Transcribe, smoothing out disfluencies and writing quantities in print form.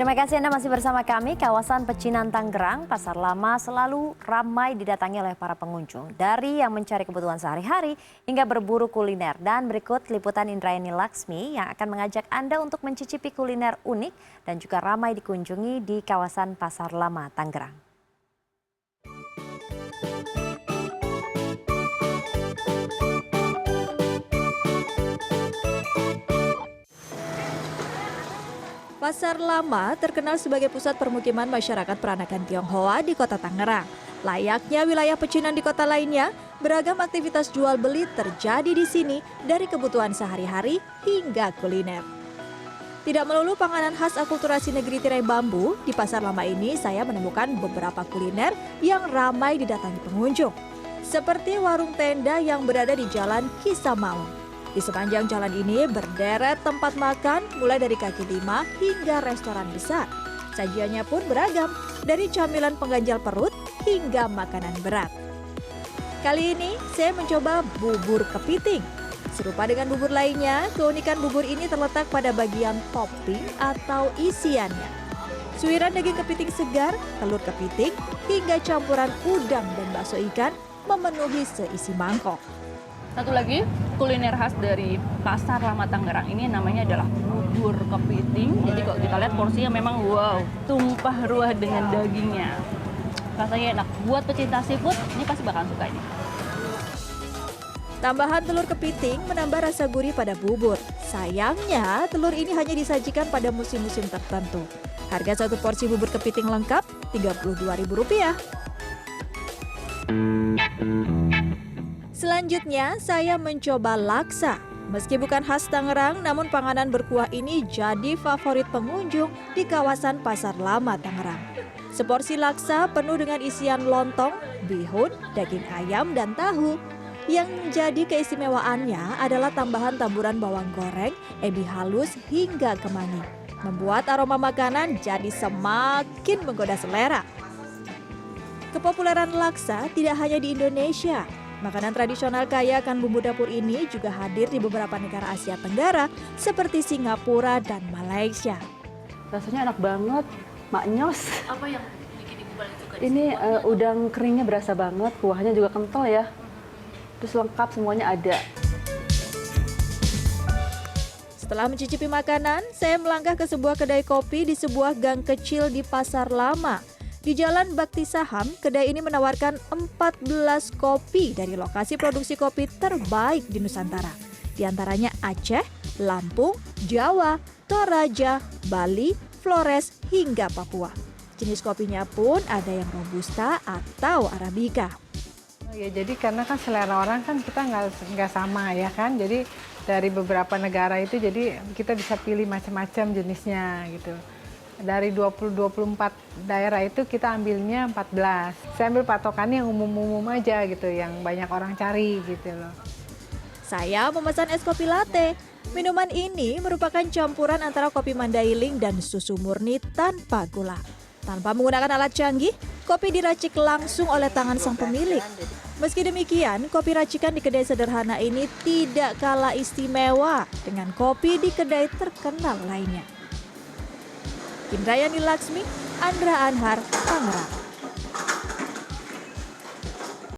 Terima kasih Anda masih bersama kami. Kawasan Pecinan Tangerang, Pasar Lama selalu ramai didatangi oleh para pengunjung. Dari yang mencari kebutuhan sehari-hari hingga berburu kuliner. Dan berikut liputan Indrayani Laksmi yang akan mengajak Anda untuk mencicipi kuliner unik dan juga ramai dikunjungi di kawasan Pasar Lama Tangerang. Pasar Lama terkenal sebagai pusat permukiman masyarakat peranakan Tionghoa di kota Tangerang. Layaknya wilayah pecinan di kota lainnya, beragam aktivitas jual beli terjadi di sini dari kebutuhan sehari-hari hingga kuliner. Tidak melulu panganan khas akulturasi negeri tirai bambu, di Pasar Lama ini saya menemukan beberapa kuliner yang ramai didatangi pengunjung. Seperti warung tenda yang berada di Jalan Kisah Maung. Di sepanjang jalan ini berderet tempat makan mulai dari kaki lima hingga restoran besar. Sajiannya pun beragam, dari camilan pengganjal perut hingga makanan berat. Kali ini saya mencoba bubur kepiting. Serupa dengan bubur lainnya, keunikan bubur ini terletak pada bagian topping atau isiannya. Suiran daging kepiting segar, telur kepiting, hingga campuran udang dan bakso ikan memenuhi seisi mangkok. Satu lagi kuliner khas dari Pasar Lama Tangerang ini namanya adalah bubur kepiting. Jadi kalau kita lihat porsinya memang wow, tumpah ruah dengan dagingnya. Rasanya enak. Buat pecinta seafood, ini pasti bakalan suka ini. Tambahan telur kepiting menambah rasa gurih pada bubur. Sayangnya, telur ini hanya disajikan pada musim-musim tertentu. Harga satu porsi bubur kepiting lengkap Rp32.000. Selanjutnya, saya mencoba laksa. Meski bukan khas Tangerang, namun panganan berkuah ini jadi favorit pengunjung di kawasan Pasar Lama Tangerang. Seporsi laksa penuh dengan isian lontong, bihun, daging ayam, dan tahu. Yang menjadi keistimewaannya adalah tambahan taburan bawang goreng, ebi halus, hingga kemangi. Membuat aroma makanan jadi semakin menggoda selera. Kepopuleran laksa tidak hanya di Indonesia. Makanan tradisional kaya akan bumbu dapur ini juga hadir di beberapa negara Asia Tenggara seperti Singapura dan Malaysia. Rasanya enak banget, maknyos. Apa yang bikin ibu paling suka? Ini udang keringnya berasa banget, kuahnya juga kental ya. Terus lengkap semuanya ada. Setelah mencicipi makanan, saya melangkah ke sebuah kedai kopi di sebuah gang kecil di Pasar Lama. Di Jalan Bakti Saham, kedai ini menawarkan 14 kopi dari lokasi produksi kopi terbaik di Nusantara. Di antaranya Aceh, Lampung, Jawa, Toraja, Bali, Flores, hingga Papua. Jenis kopinya pun ada yang Robusta atau Arabica. Ya, jadi karena kan selera orang kan kita nggak sama ya kan. Jadi dari beberapa negara itu jadi kita bisa pilih macam-macam jenisnya gitu. Dari 24 daerah itu kita ambilnya 14. Saya ambil patokannya yang umum-umum aja gitu, yang banyak orang cari gitu loh. Saya memesan es kopi latte. Minuman ini merupakan campuran antara kopi Mandailing dan susu murni tanpa gula. Tanpa menggunakan alat canggih, kopi diracik langsung oleh tangan sang pemilik. Meski demikian, kopi racikan di kedai sederhana ini tidak kalah istimewa dengan kopi di kedai terkenal lainnya. Indrayani Laksmi, Andra Anhar, Tangerang.